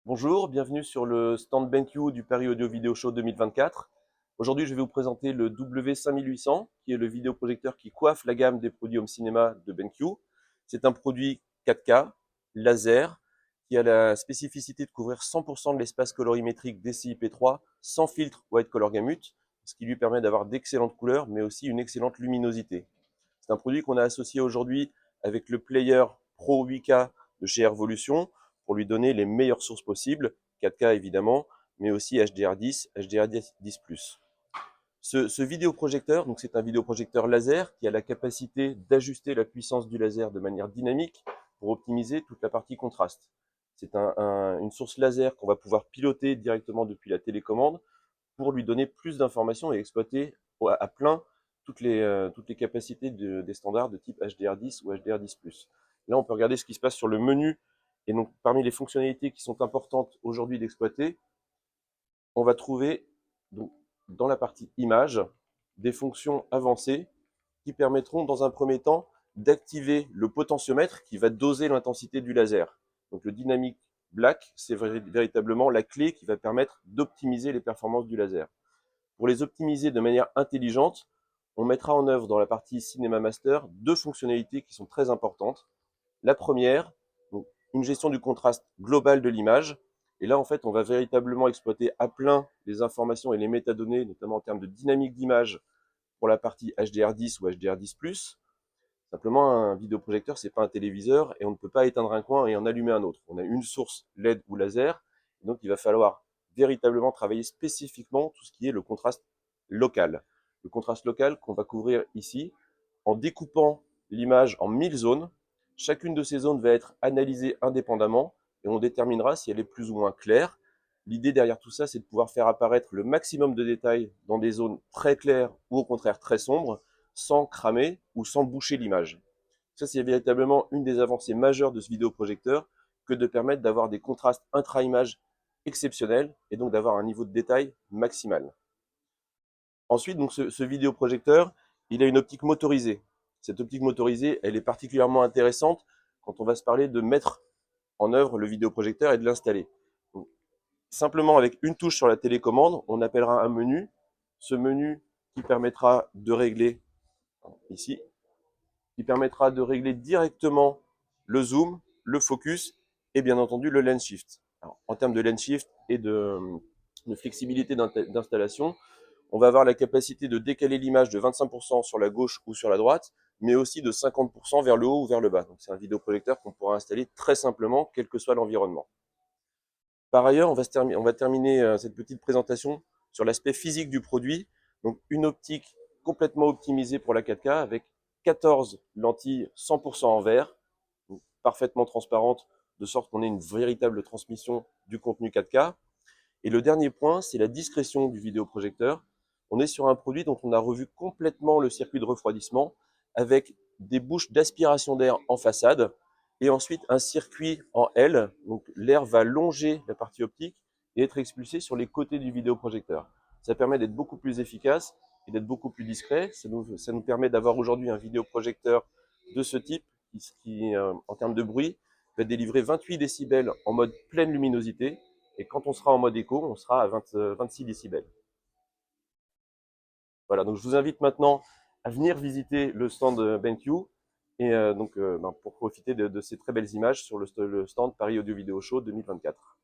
Bonjour, bienvenue sur le stand BenQ du Paris Audio Video Show 2024. Aujourd'hui, je vais vous présenter le W5800, qui est le vidéoprojecteur qui coiffe la gamme des produits home cinéma de BenQ. C'est un produit 4K, laser, qui a la spécificité de couvrir 100% de l'espace colorimétrique DCI-P3 sans filtre White Color Gamut, ce qui lui permet d'avoir d'excellentes couleurs, mais aussi une excellente luminosité. C'est un produit qu'on a associé aujourd'hui avec le Player Pro 8K de chez Revolution pour lui donner les meilleures sources possibles, 4K évidemment, mais aussi HDR10, HDR10+. Ce vidéoprojecteur, donc c'est un vidéoprojecteur laser qui a la capacité d'ajuster la puissance du laser de manière dynamique pour optimiser toute la partie contraste. C'est une source laser qu'on va pouvoir piloter directement depuis la télécommande pour lui donner plus d'informations et exploiter à plein toutes les capacités des standards de type HDR10 ou HDR10+. Là, on peut regarder ce qui se passe sur le menu. Et donc, parmi les fonctionnalités qui sont importantes aujourd'hui d'exploiter, on va trouver donc, dans la partie image des fonctions avancées qui permettront dans un premier temps d'activer le potentiomètre qui va doser l'intensité du laser. Donc le dynamic black, c'est véritablement la clé qui va permettre d'optimiser les performances du laser. Pour les optimiser de manière intelligente, on mettra en œuvre dans la partie Cinema Master deux fonctionnalités qui sont très importantes. La première, donc, une gestion du contraste global de l'image. Et là, en fait, on va véritablement exploiter à plein les informations et les métadonnées, notamment en termes de dynamique d'image pour la partie HDR10 ou HDR10+. Simplement, un vidéoprojecteur, c'est pas un téléviseur et on ne peut pas éteindre un coin et en allumer un autre. On a une source LED ou laser, et donc il va falloir véritablement travailler spécifiquement tout ce qui est le contraste local. Le contraste local qu'on va couvrir ici en découpant l'image en 1000 zones. Chacune de ces zones va être analysée indépendamment et on déterminera si elle est plus ou moins claire. L'idée derrière tout ça, c'est de pouvoir faire apparaître le maximum de détails dans des zones très claires ou au contraire très sombres, sans cramer ou sans boucher l'image. Ça, c'est véritablement une des avancées majeures de ce vidéoprojecteur que de permettre d'avoir des contrastes intra-image exceptionnels et donc d'avoir un niveau de détail maximal. Ensuite, donc ce vidéoprojecteur, il a une optique motorisée. Cette optique motorisée, elle est particulièrement intéressante quand on va se parler de mettre en œuvre le vidéoprojecteur et de l'installer. Simplement avec une touche sur la télécommande, on appellera un menu. Ce menu qui permettra de régler ici, qui permettra de régler directement le zoom, le focus et bien entendu le lens shift. Alors, en termes de lens shift et de flexibilité d'installation, on va avoir la capacité de décaler l'image de 25% sur la gauche ou sur la droite, mais aussi de 50% vers le haut ou vers le bas. Donc c'est un vidéoprojecteur qu'on pourra installer très simplement, quel que soit l'environnement. Par ailleurs, on va terminer cette petite présentation sur l'aspect physique du produit. Donc une optique complètement optimisée pour la 4K avec 14 lentilles 100% en verre, parfaitement transparentes, de sorte qu'on ait une véritable transmission du contenu 4K. Et le dernier point, c'est la discrétion du vidéoprojecteur. On est sur un produit dont on a revu complètement le circuit de refroidissement avec des bouches d'aspiration d'air en façade et ensuite un circuit en L. Donc l'air va longer la partie optique et être expulsé sur les côtés du vidéoprojecteur. Ça permet d'être beaucoup plus efficace et d'être beaucoup plus discret. Ça nous permet d'avoir aujourd'hui un vidéoprojecteur de ce type qui en termes de bruit, va délivrer 28 décibels en mode pleine luminosité. Et quand on sera en mode écho, on sera à 26 décibels. Voilà, donc je vous invite maintenant à venir visiter le stand BenQ et pour profiter de ces très belles images sur le stand Paris Audio Video Show 2024.